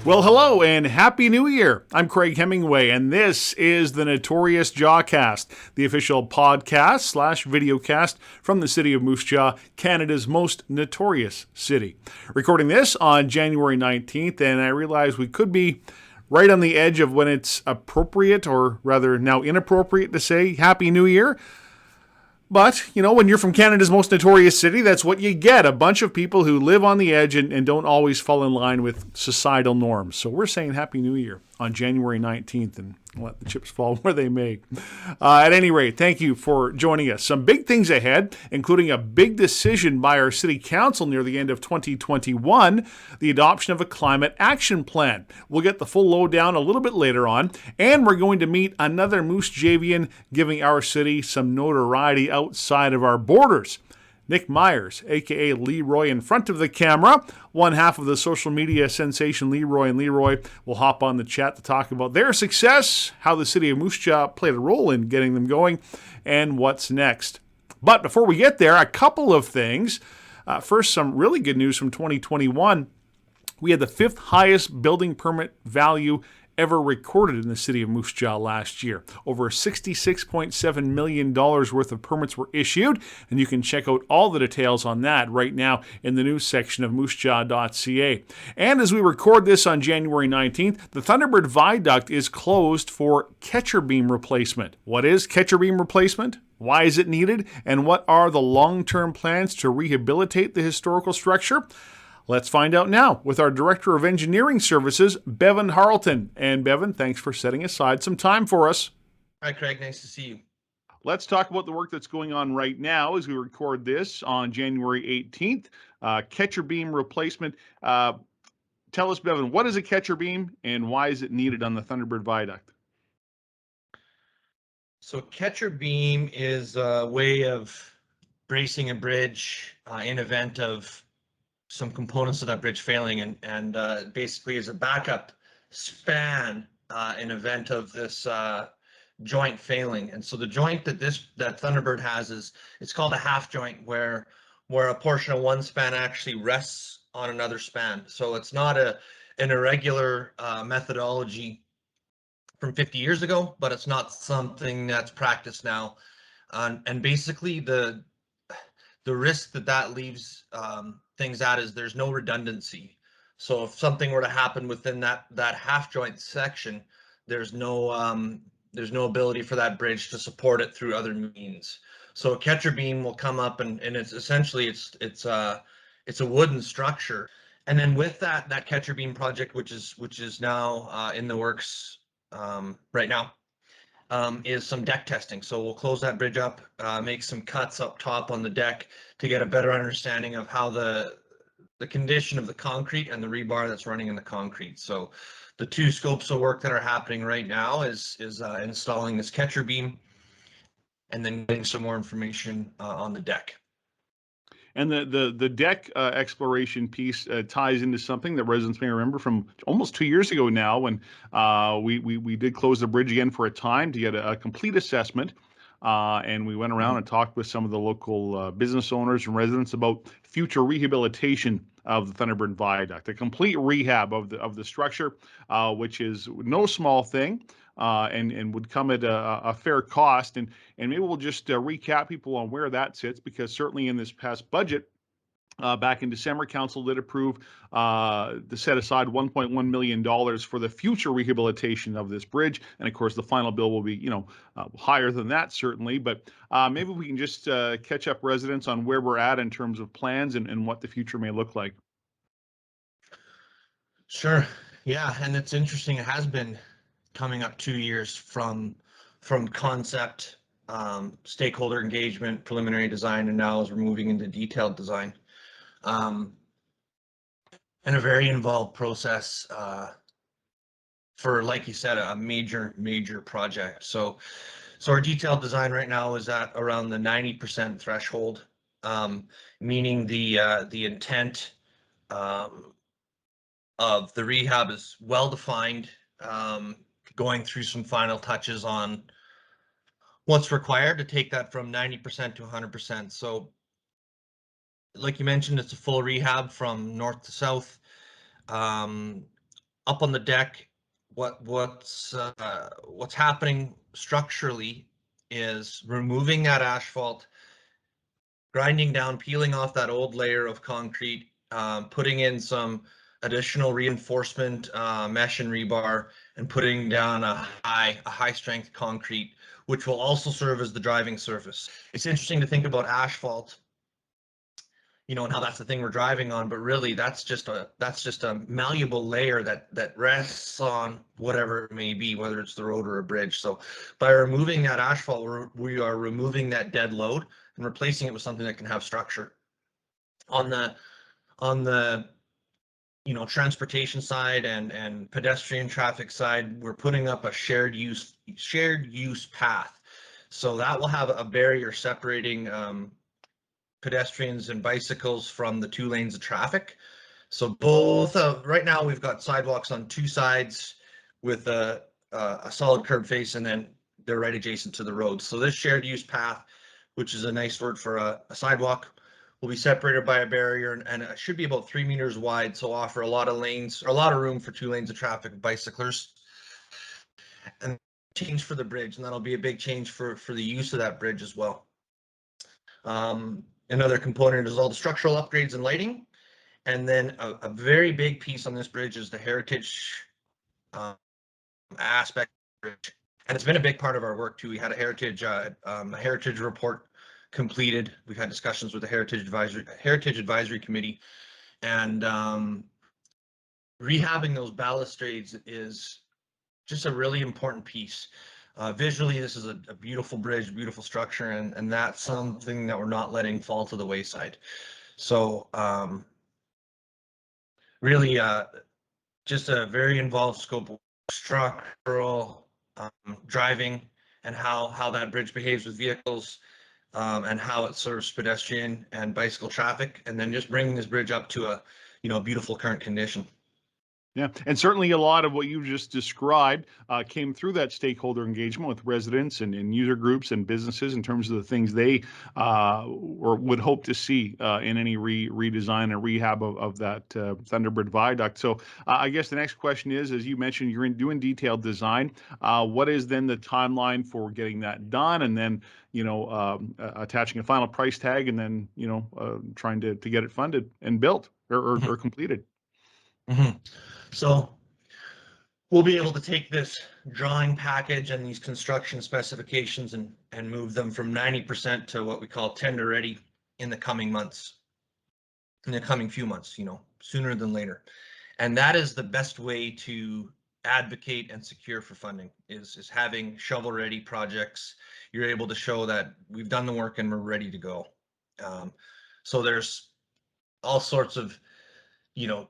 Well, hello and Happy New Year. I'm Craig Hemingway, and this is the Notorious Jawcast, the official podcast slash videocast from the city of Moose Jaw, Canada's most notorious city. Recording this on January 19th, and I realize we could be right on the edge of when it's appropriate, or rather now inappropriate, to say Happy New Year. But, you know, when you're from Canada's most notorious city, that's what you get. A bunch of people who live on the edge and don't always fall in line with societal norms. So we're saying Happy New Year on January 19th and let the chips fall where they may. At any rate, thank you for joining us. Some big things ahead, including a big decision by our city council near the end of 2021, the adoption of a climate action plan. We'll get the full lowdown a little bit later on, and we're going to meet another Moose Javian giving our city some notoriety outside of our borders. Nick Myers, a.k.a. Leroy in front of the camera, one half of the social media sensation Leroy and Leroy, will hop on the chat to talk about their success, how the city of Moose Jaw played a role in getting them going, and what's next. But before we get there, a couple of things. First, some really good news from 2021. We had the fifth highest building permit value ever recorded in the city of Moose Jaw last year. Over $66.7 million worth of permits were issued, and you can check out all the details on that right now in the news section of moosejaw.ca. And as we record this on January 19th, the Thunderbird Viaduct is closed for catcher beam replacement. What is catcher beam replacement? Why is it needed? And what are the long-term plans to rehabilitate the historical structure? Let's find out now with our Director of Engineering Services, Bevan Harleton. And Bevan, thanks for setting aside some time for us. Hi, Craig. Nice to see you. Let's talk about the work that's going on right now as we record this on January 18th. Catcher beam replacement. Tell us, Bevan, what is a catcher beam and why is it needed on the Thunderbird Viaduct? So catcher beam is a way of bracing a bridge in event of some components of that bridge failing, and basically is a backup span in event of this joint failing. And so the joint that Thunderbird has it's called a half joint, where a portion of one span actually rests on another span. So it's not an irregular methodology from 50 years ago, but it's not something that's practiced now. And basically the risk that leaves things at is there's no redundancy. So if something were to happen within that half joint section, there's no ability for that bridge to support it through other means. So a catcher beam will come up and it's essentially it's a wooden structure. And then with that catcher beam project, which is now in the works right now, is some deck testing. So we'll close that bridge up, make some cuts up top on the deck to get a better understanding of how the condition of the concrete and the rebar that's running in the concrete. So the two scopes of work that are happening right now is installing this catcher beam and then getting some more information on the deck. And the deck exploration piece ties into something that residents may remember from almost 2 years ago now, when we did close the bridge again for a time to get a complete assessment. And we went around and talked with some of the local business owners and residents about future rehabilitation of the Thunderbird Viaduct, a complete rehab of the structure, which is no small thing. And would come at a fair cost. And maybe we'll just recap people on where that sits, because certainly in this past budget, back in December, Council did approve to set aside $1.1 million for the future rehabilitation of this bridge. And of course, the final bill will be, higher than that, certainly. But maybe we can just catch up residents on where we're at in terms of plans and what the future may look like. Sure. Yeah. And it's interesting. It has been coming up 2 years from concept, stakeholder engagement, preliminary design, and now as we're moving into detailed design, and a very involved process for, like you said, a major project. So our detailed design right now is at around the 90% threshold, meaning the intent of the rehab is well defined. Going through some final touches on what's required to take that from 90% to 100%. So like you mentioned, it's a full rehab from north to south. up on the deck, what's happening structurally is removing that asphalt, grinding down, peeling off that old layer of concrete, putting in some additional reinforcement, mesh and rebar, and putting down a high strength concrete, which will also serve as the driving surface. It's interesting to think about asphalt, and how that's the thing we're driving on, but really that's just a malleable layer that rests on whatever it may be, whether it's the road or a bridge. So by removing that asphalt, we are removing that dead load and replacing it with something that can have structure. On the transportation side and pedestrian traffic side, we're putting up a shared use path. So that will have a barrier separating pedestrians and bicycles from the 2 lanes of traffic. So both right now we've got sidewalks on 2 sides with a solid curb face, and then they're right adjacent to the road. So this shared use path, which is a nice word for a sidewalk, will be separated by a barrier, and it should be about 3 meters wide. So offer a lot of lanes, or a lot of room for 2 lanes of traffic with bicyclers. And change for the bridge, and that'll be a big change for the use of that bridge as well. Another component is all the structural upgrades and lighting. And then a very big piece on this bridge is the heritage aspect of the bridge. And it's been a big part of our work too. We had a heritage report completed. We've had discussions with the Heritage Advisory Committee, and rehabbing those balustrades is just a really important piece. Visually, this is a beautiful bridge, beautiful structure, and that's something that we're not letting fall to the wayside. So really just a very involved scope of structural, driving, and how that bridge behaves with vehicles, and how it serves pedestrian and bicycle traffic, and then just bringing this bridge up to a beautiful current condition. Yeah, and certainly a lot of what you just described came through that stakeholder engagement with residents and user groups and businesses in terms of the things they or would hope to see in any redesign and rehab of that Thunderbird Viaduct. So I guess the next question is, as you mentioned, you're doing detailed design. What is then the timeline for getting that done, and then attaching a final price tag, and then trying to get it funded and built or completed? Mm-hmm. So we'll be able to take this drawing package and these construction specifications and move them from 90% to what we call tender ready in the coming months, in the coming few months, sooner than later. And that is the best way to advocate and secure for funding, is having shovel ready projects. You're able to show that we've done the work and we're ready to go. So there's all sorts of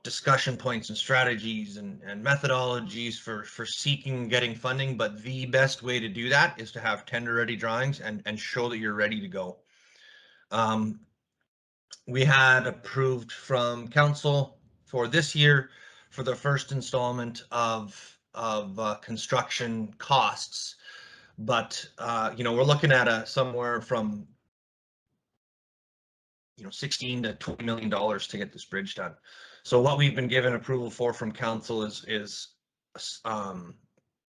discussion points and strategies and methodologies for seeking and getting funding, but the best way to do that is to have tender ready drawings and show that you're ready to go. We had approved from council for this year for the first installment of construction costs, but we're looking at somewhere from 16 to $20 million to get this bridge done. So what we've been given approval for from council is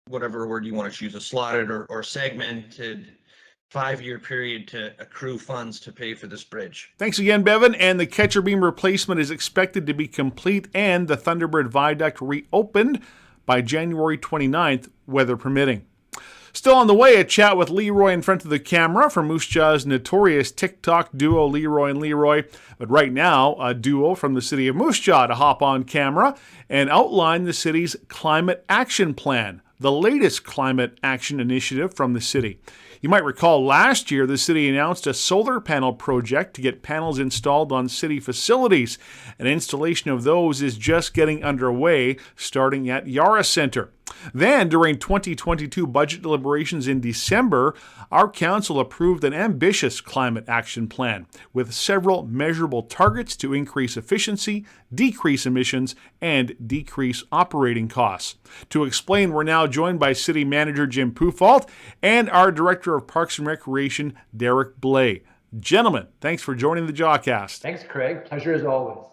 whatever word you want to choose, a slotted or segmented 5-year period to accrue funds to pay for this bridge. Thanks again, Bevan. And the catcher beam replacement is expected to be complete and the Thunderbird Viaduct reopened by January 29th, weather permitting. Still on the way, a chat with Leroy in front of the camera from Moose Jaw's notorious TikTok duo Leroy and Leroy. But right now, a duo from the city of Moose Jaw to hop on camera and outline the city's climate action plan, the latest climate action initiative from the city. You might recall last year the city announced a solar panel project to get panels installed on city facilities. An installation of those is just getting underway, starting at Yara Center. Then, during 2022 budget deliberations in December, our council approved an ambitious climate action plan with several measurable targets to increase efficiency, decrease emissions, and decrease operating costs. To explain, we're now joined by City Manager Jim Pufalt and our Director of Parks and Recreation, Derek Blay. Gentlemen, thanks for joining the Jawcast. Thanks, Craig. Pleasure as always.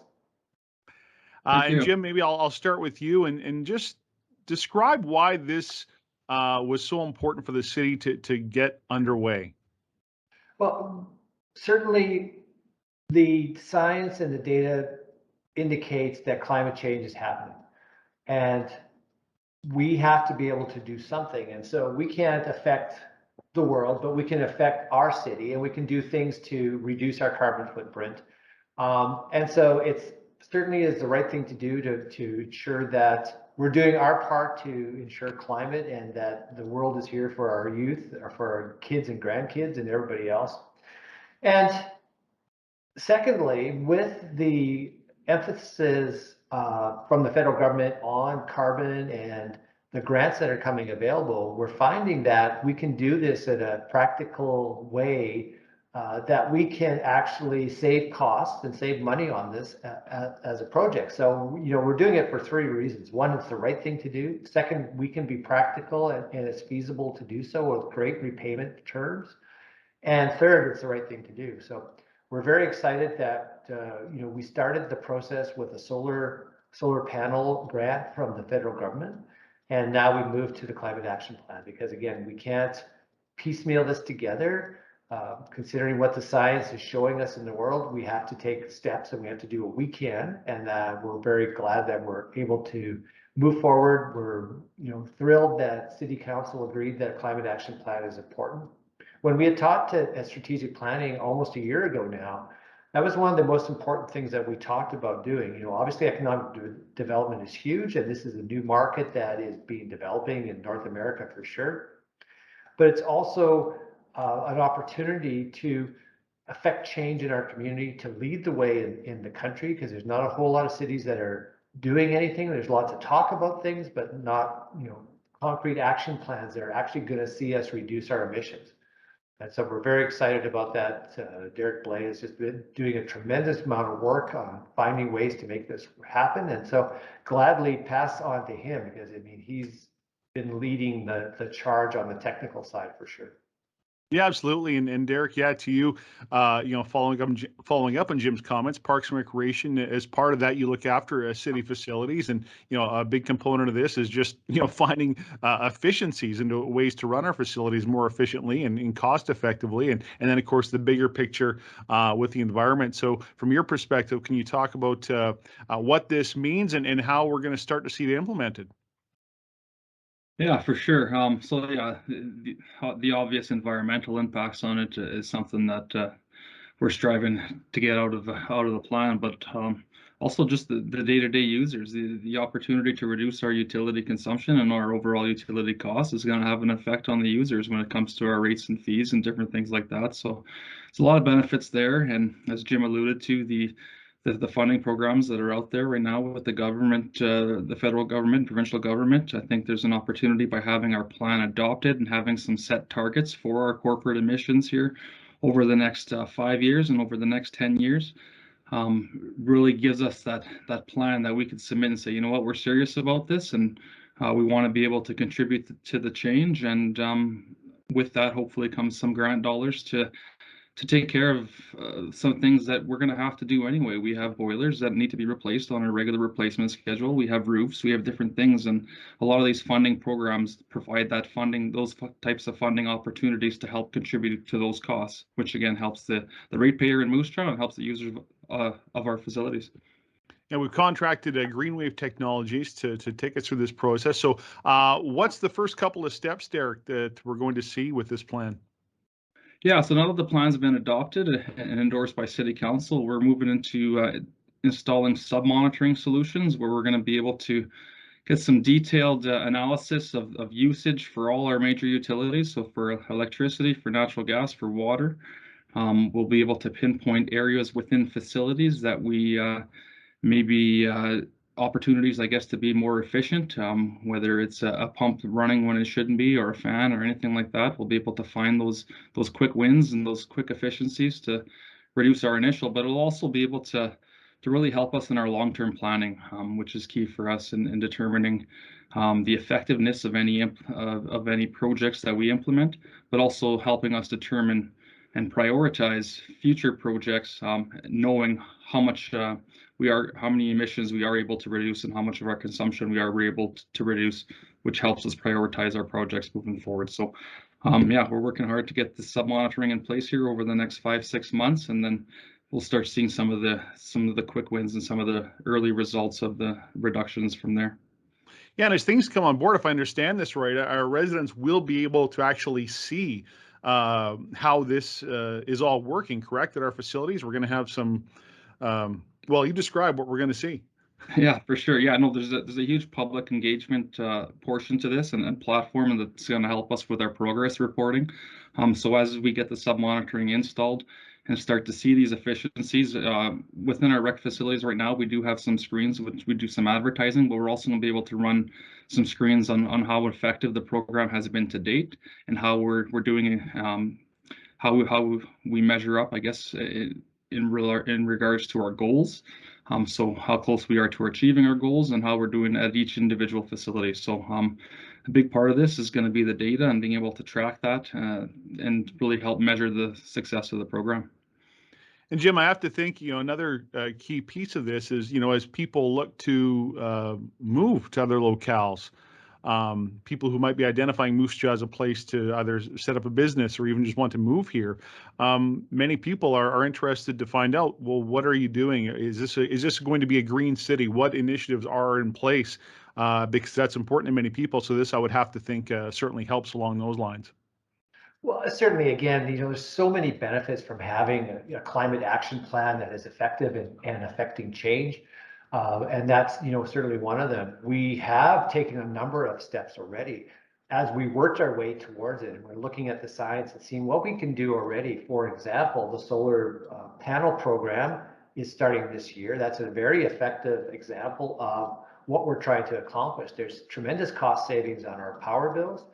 Thank And you. Jim, maybe I'll start with you and just describe why this was so important for the city to get underway. Well, certainly the science and the data indicates that climate change is happening. And we have to be able to do something. And so we can't affect the world, but we can affect our city, and we can do things to reduce our carbon footprint. And so it's certainly is the right thing to do to ensure that we're doing our part to ensure climate and that the world is here for our youth, or for our kids and grandkids and everybody else. And secondly, with the emphasis from the federal government on carbon and the grants that are coming available, we're finding that we can do this in a practical way, that we can actually save costs and save money on this as a project. So, we're doing it for three reasons. One, it's the right thing to do. Second, we can be practical and it's feasible to do so with great repayment terms. And third, it's the right thing to do. So we're very excited that we started the process with a solar panel grant from the federal government, and now we move to the climate action plan, because again, we can't piecemeal this together. Considering what the science is showing us in the world, we have to take steps and we have to do what we can. And we're very glad that we're able to move forward. We're thrilled that City Council agreed that a climate action plan is important. When we had talked at strategic planning almost a year ago now, that was one of the most important things that we talked about doing. Obviously economic development is huge, and this is a new market that is being developing in North America for sure. But it's also an opportunity to affect change in our community, to lead the way in the country, because there's not a whole lot of cities that are doing anything. There's lots of talk about things, but not concrete action plans that are actually going to see us reduce our emissions. And so we're very excited about that. Derek Blay has just been doing a tremendous amount of work on finding ways to make this happen. And so gladly pass on to him, because he's been leading the charge on the technical side for sure. Yeah, absolutely. And Derek, yeah, to you, following up on Jim's comments, Parks and Recreation, as part of that, you look after city facilities, and a big component of this is just finding efficiencies into ways to run our facilities more efficiently and cost effectively, and then of course the bigger picture with the environment. So from your perspective, can you talk about what this means and how we're going to start to see it implemented? Yeah, for sure. So yeah, the obvious environmental impacts on it is something that we're striving to get out of the plan, but also just the day-to-day users, the opportunity to reduce our utility consumption and our overall utility costs is going to have an effect on the users when it comes to our rates and fees and different things like that. So there's a lot of benefits there, and as Jim alluded to, the funding programs that are out there right now with the government, the federal government, provincial government, I think there's an opportunity by having our plan adopted and having some set targets for our corporate emissions here over the next 5 years and over the next 10 years. Really gives us that plan that we could submit and say, what, we're serious about this, and we want to be able to contribute to the change. And with that, hopefully comes some grant dollars to take care of some things that we're going to have to do anyway. We have boilers that need to be replaced on a regular replacement schedule. We have roofs, we have different things, and a lot of these funding programs provide that funding, those types of funding opportunities to help contribute to those costs, which again helps the ratepayer in Moose Jaw and helps the users of our facilities. And we've contracted Greenwave Technologies to take us through this process. So what's the first couple of steps, Derek, that we're going to see with this plan? Yeah, so now that the plans have been adopted and endorsed by City Council, we're moving into installing sub-monitoring solutions where we're going to be able to get some detailed analysis of usage for all our major utilities. So for electricity, for natural gas, for water, we'll be able to pinpoint areas within facilities that we maybe opportunities, I guess, to be more efficient, whether it's a pump running when it shouldn't be, or a fan, or anything like that. We'll be able to find those quick wins and those quick efficiencies to reduce our initial, but it'll also be able to really help us in our long-term planning, which is key for us in determining the effectiveness of any projects that we implement, but also helping us determine and prioritize future projects, knowing how many emissions we are able to reduce and how much of our consumption we are able to reduce, which helps us prioritize our projects moving forward. So yeah, we're working hard to get the sub-monitoring in place here over the next 5-6 months, and then we'll start seeing some of the quick wins and some of the early results of the reductions from there. Yeah, and as things come on board, if I understand this right, our residents will be able to actually see how this is all working, correct? At our facilities, we're going to have some, well, you describe what we're going to see. Yeah, for sure. Yeah, no, there's a huge public engagement portion to this and platform that's going to help us with our progress reporting. So as we get the sub-monitoring installed and start to see these efficiencies within our rec facilities right now, we do have some screens which we do some advertising, but we're also going to be able to run some screens on how effective the program has been to date and how we're doing, how we measure up, I guess, in regards to our goals. So how close we are to achieving our goals and how we're doing at each individual facility. So a big part of this is going to be the data and being able to track that and really help measure the success of the program. And Jim, I have to think, another key piece of this is, as people look to move to other locales, people who might be identifying Moose Jaw as a place to either set up a business or even just want to move here. Many people are interested to find out, well, what are you doing? Is this going to be a green city? What initiatives are in place? Because that's important to many people. So this, I would have to think, certainly helps along those lines. Well, certainly, again, there's so many benefits from having a climate action plan that is effective and affecting change. And that's, certainly one of them. We have taken a number of steps already as we worked our way towards it. And we're looking at the science and seeing what we can do already. For example, the solar panel program is starting this year. That's a very effective example of what we're trying to accomplish. There's tremendous cost savings on our power bills.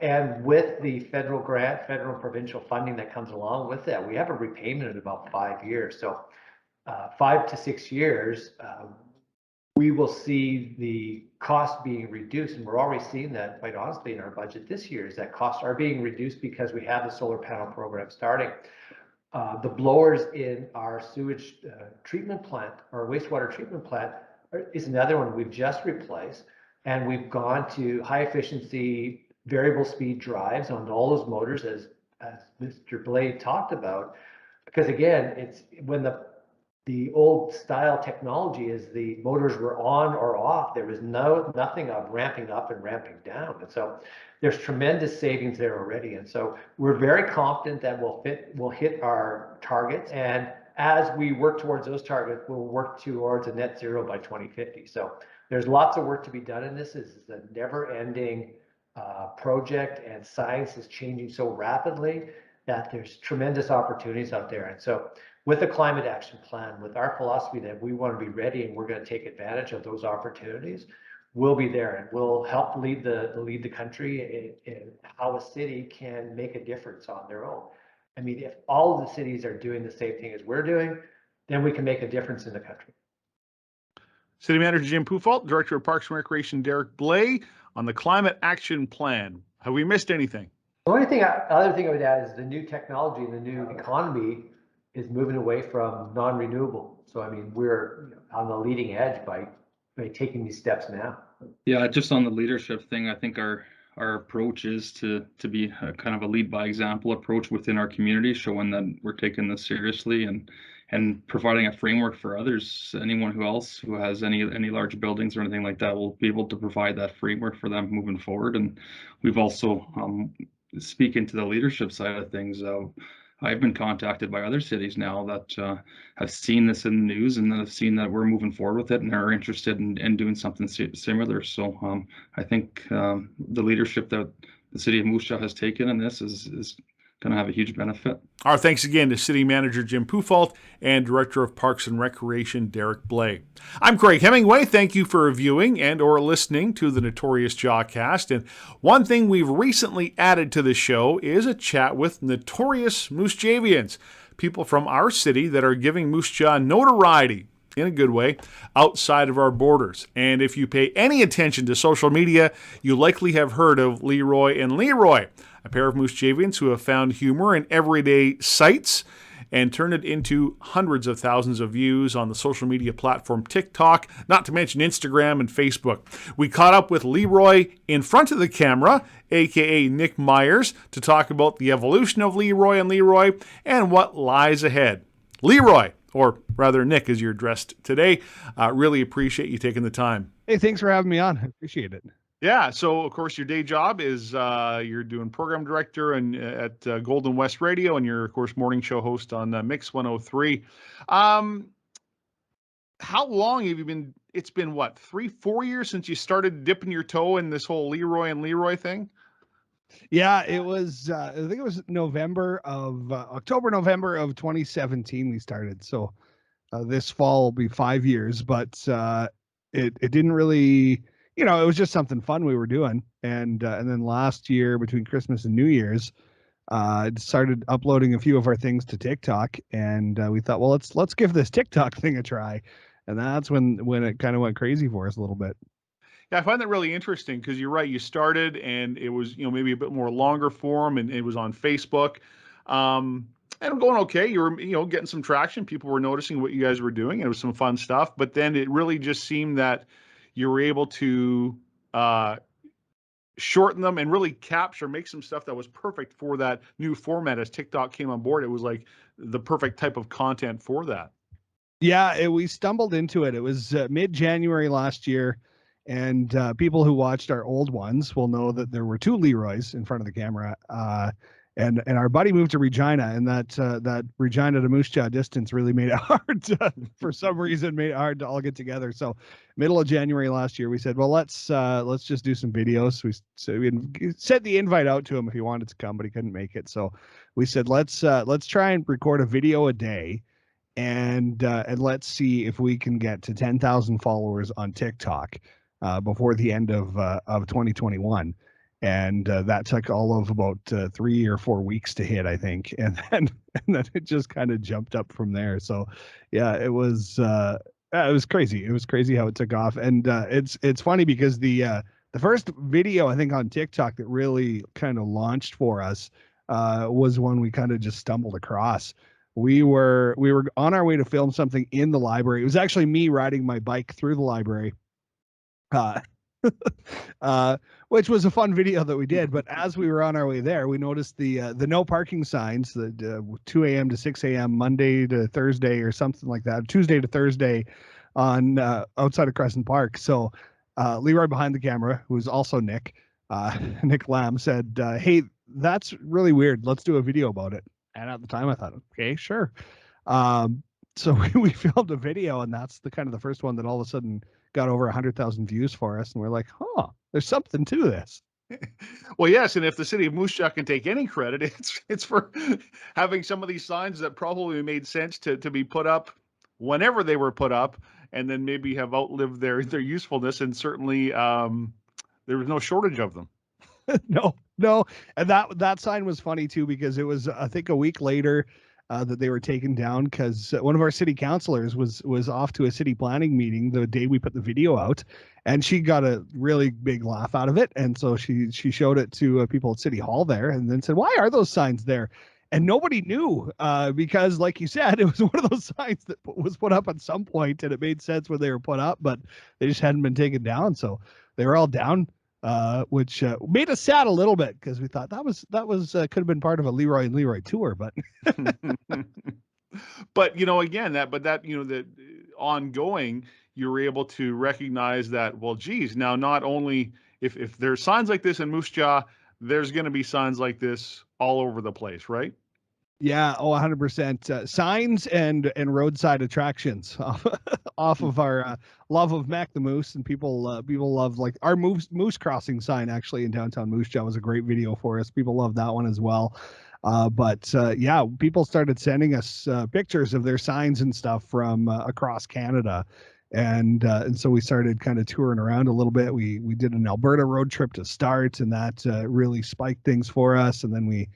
And with the federal grant, federal and provincial funding that comes along with that, we have a repayment in about 5 years. So 5 to 6 years, we will see the cost being reduced. And we're already seeing that, quite honestly, in our budget this year, is that costs are being reduced because we have the solar panel program starting. The blowers in our sewage treatment plant, our wastewater treatment plant, is another one we've just replaced. And we've gone to high efficiency variable speed drives on all those motors, as Mr. Blade talked about, because again, it's when the old style technology is the motors were on or off. There was nothing of ramping up and ramping down, and so there's tremendous savings there already. And so we're very confident that we'll hit our targets, and as we work towards those targets, we'll work towards a net zero by 2050. So there's lots of work to be done in this. This is a never-ending project, and science is changing so rapidly that there's tremendous opportunities out there. And so with the climate action plan, with our philosophy that we want to be ready and we're going to take advantage of those opportunities, we'll be there and we'll help lead the country in how a city can make a difference on their own. I mean, if all of the cities are doing the same thing as we're doing, then we can make a difference in the country. City Manager Jim Pufalt, Director of Parks and Recreation Derek Blay, on the Climate Action Plan. Have we missed anything? The other thing I would add is the new technology and the new economy is moving away from non-renewable. So, I mean, we're on the leading edge by taking these steps now. Yeah, just on the leadership thing, I think our approach is to be a kind of a lead by example approach within our community, showing that we're taking this seriously and providing a framework for others. Anyone who has any large buildings or anything like that will be able to provide that framework for them moving forward. And we've also, speaking to the leadership side of things, I've been contacted by other cities now that have seen this in the news and that have seen that we're moving forward with it and are interested in doing something similar. So I think the leadership that the city of Moose Jaw has taken in this is going to have a huge benefit. Our thanks again to City Manager Jim Pufalt and Director of Parks and Recreation Derek Blay. I'm Craig Hemingway. Thank you for viewing and or listening to the Notorious Jawcast. And one thing we've recently added to the show is a chat with notorious Moose Javians, people from our city that are giving Moose Jaw notoriety in a good way, outside of our borders. And if you pay any attention to social media, you likely have heard of Leroy and Leroy, a pair of Moose Javians who have found humor in everyday sights and turned it into hundreds of thousands of views on the social media platform TikTok, not to mention Instagram and Facebook. We caught up with Leroy in front of the camera, aka Nick Myers, to talk about the evolution of Leroy and Leroy and what lies ahead. Leroy, or rather Nick as you're dressed today, really appreciate you taking the time. Hey, thanks for having me on. I appreciate it. Yeah, so of course your day job is you're doing program director and at Golden West Radio, and you're of course morning show host on Mix 103. How long have you been? It's been what, 3-4 years since you started dipping your toe in this whole Leroy and Leroy thing? Yeah, it was. I think it was October, November of 2017 we started. So this fall will be 5 years, but it didn't really. It was just something fun we were doing, and then last year between Christmas and New Year's, started uploading a few of our things to TikTok, and we thought, well, let's give this TikTok thing a try, and that's when it kind of went crazy for us a little bit. Yeah, I find that really interesting because you're right. You started and it was maybe a bit more longer form, and it was on Facebook, and going okay. You were getting some traction. People were noticing what you guys were doing. It was some fun stuff, but then it really just seemed that you were able to shorten them and really make some stuff that was perfect for that new format. As TikTok came on board, it was like the perfect type of content for that. Yeah, we stumbled into it. It was mid-January last year, and people who watched our old ones will know that there were two Leroys in front of the camera. And our buddy moved to Regina, and that Regina to Moose Jaw distance really made it hard for some reason, made it hard to all get together. So middle of January last year, we said, well, let's just do some videos. We sent the invite out to him if he wanted to come, but he couldn't make it. So we said, let's try and record a video a day, and let's see if we can get to 10,000 followers on TikTok before the end of 2021. And that took all of about 3 or 4 weeks to hit, I think, and then it just kind of jumped up from there. So, yeah, it was crazy. It was crazy how it took off, and it's funny because the first video I think on TikTok that really kind of launched for us was one we kind of just stumbled across. We were on our way to film something in the library. It was actually me riding my bike through the library. Which was a fun video that we did. But as we were on our way there, we noticed the no parking signs, the 2 a.m. to 6 a.m. Monday to Thursday or something like that, Tuesday to Thursday on outside of Crescent Park. So Leroy behind the camera, who is also Nick Lamb, said, hey, that's really weird. Let's do a video about it. And at the time I thought, okay, sure. So we filmed a video, and that's the first one that all of a sudden got over 100,000 views for us. And we're like, there's something to this. Well, yes, and if the city of Moose Jaw can take any credit, it's for having some of these signs that probably made sense to be put up whenever they were put up, and then maybe have outlived their usefulness. And certainly there was no shortage of them. No. And that sign was funny too, because it was, I think, a week later that they were taken down because one of our city councilors was off to a city planning meeting the day we put the video out, and she got a really big laugh out of it. And so she showed it to people at City Hall there, and then said, why are those signs there? And nobody knew because, like you said, it was one of those signs that was put up at some point, and it made sense when they were put up, but they just hadn't been taken down. So they were all down, which made us sad a little bit because we thought that was could have been part of a Leroy and Leroy tour, but but again, that ongoing, you were able to recognize that, well, geez, now not only if there's signs like this in Moose Jaw, there's going to be signs like this all over the place, right? Yeah, 100%. Signs and roadside attractions off of our love of Mac the Moose, and people love, like, our moose crossing sign actually in downtown Moose Jaw was a great video for us. People love that one as well. But yeah, people started sending us pictures of their signs and stuff from across Canada. And so we started kind of touring around a little bit. We did an Alberta road trip to start, and that really spiked things for us. And then we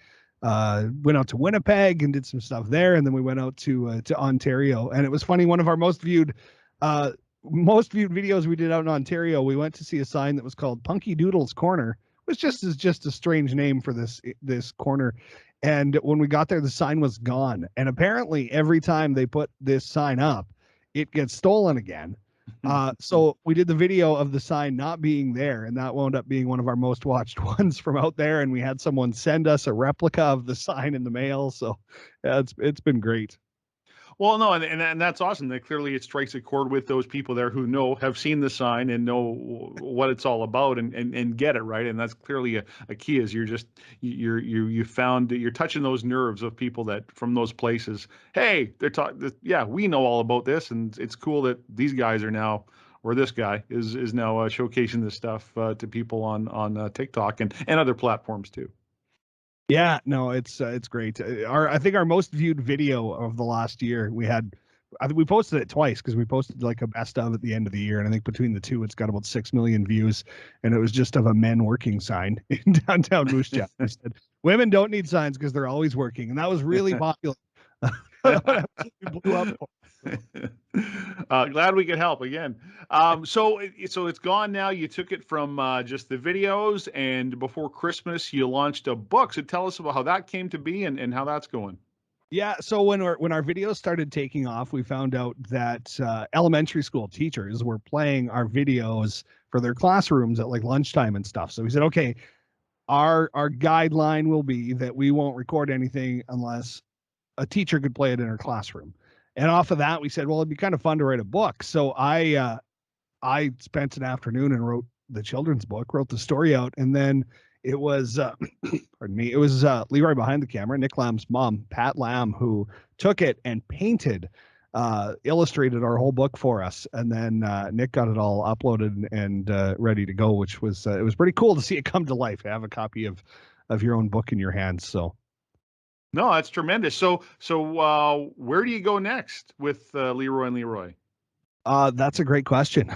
went out to Winnipeg and did some stuff there, and then we went out to Ontario. And it was funny. One of our most viewed videos we did out in Ontario, we went to see a sign that was called Punky Doodle's Corner, which is just a strange name for this corner. And when we got there, the sign was gone. And apparently every time they put this sign up, it gets stolen again. So we did the video of the sign not being there, and that wound up being one of our most watched ones from out there. And we had someone send us a replica of the sign in the mail. So yeah, it's been great. Well, no, and that's awesome. That clearly it strikes a chord with those people there who have seen the sign and know what it's all about and get it right. And that's clearly a key. Is you're touching those nerves of people that from those places. Hey, they're talking. Yeah, we know all about this, and it's cool that these guys are now, or this guy is now showcasing this stuff to people on TikTok and other platforms too. Yeah, no, it's great. I think our most viewed video of the last year, I think we posted it twice because we posted like a best of at the end of the year, and I think between the two, it's got about 6 million views, and it was just of a men working sign in downtown Moose Jaw. I said, women don't need signs because they're always working, and that was really popular. Blew up. Glad we could help again. So it's gone now. You took it from just the videos, and before Christmas, you launched a book. So tell us about how that came to be and how that's going. Yeah, so when our videos started taking off, we found out that elementary school teachers were playing our videos for their classrooms at like lunchtime and stuff. So we said, okay, our guideline will be that we won't record anything unless a teacher could play it in her classroom. And off of that, we said, well, it'd be kind of fun to write a book. So I spent an afternoon and wrote the children's book, wrote the story out. And then it was, pardon me, it was Leroy behind the camera, Nick Lamb's mom, Pat Lamb, who took it and painted, illustrated our whole book for us. And then Nick got it all uploaded and ready to go, which was, it was pretty cool to see it come to life. Have a copy of your own book in your hands. So. No, that's tremendous. So where do you go next with Leroy and Leroy? That's a great question.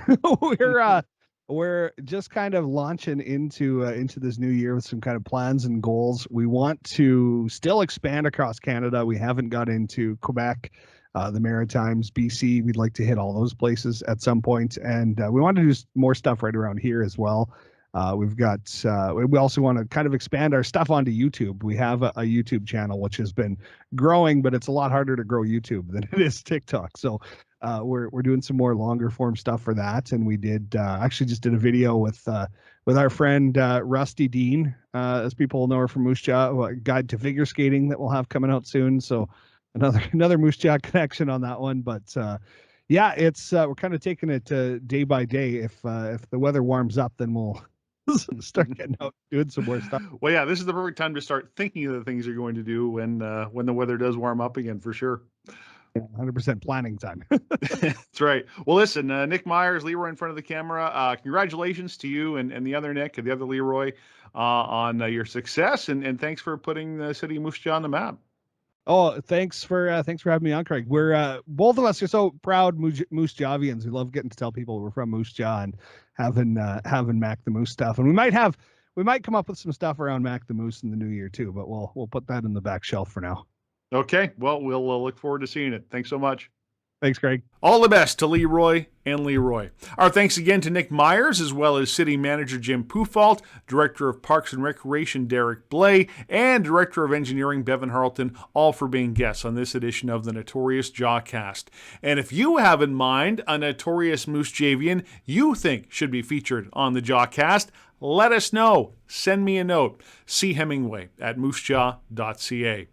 We're just kind of launching into this new year with some kind of plans and goals. We want to still expand across Canada. We haven't got into Quebec, the Maritimes, BC. We'd like to hit all those places at some point, and we want to do more stuff right around here as well. We've got, we also want to kind of expand our stuff onto YouTube. We have a YouTube channel, which has been growing, but it's a lot harder to grow YouTube than it is TikTok. So, we're doing some more longer form stuff for that. And we did, actually just did a video with our friend, Rusty Dean, as people know her from Moose Jaw, a guide to figure skating that we'll have coming out soon. So another Moose Jaw connection on that one. But, yeah, it's, we're kind of taking it day by day. If the weather warms up, then we'll start getting out doing some more stuff. Well, yeah, this is the perfect time to start thinking of the things you're going to do when the weather does warm up again, for sure. 100% planning time. That's right. Well, listen, Nick Myers, Leroy in front of the camera. Congratulations to you and the other Nick, the other Leroy, on your success, and thanks for putting the city of Moose Jaw on the map. Oh, thanks for having me on, Craig. We're both of us are so proud Moose Javians. We love getting to tell people we're from Moose Jaw and having Mac the Moose stuff. And we might come up with some stuff around Mac the Moose in the new year too, but we'll put that in the back shelf for now. Okay. Well, we'll look forward to seeing it. Thanks so much. Thanks, Craig. All the best to Leroy and Leroy. Our thanks again to Nick Myers, as well as City Manager Jim Pufalt, Director of Parks and Recreation Derek Blay, and Director of Engineering Bevan Harleton, all for being guests on this edition of the Notorious Jawcast. And if you have in mind a notorious Moose Javian you think should be featured on the Jawcast, let us know. Send me a note. C. Hemingway at moosejaw.ca.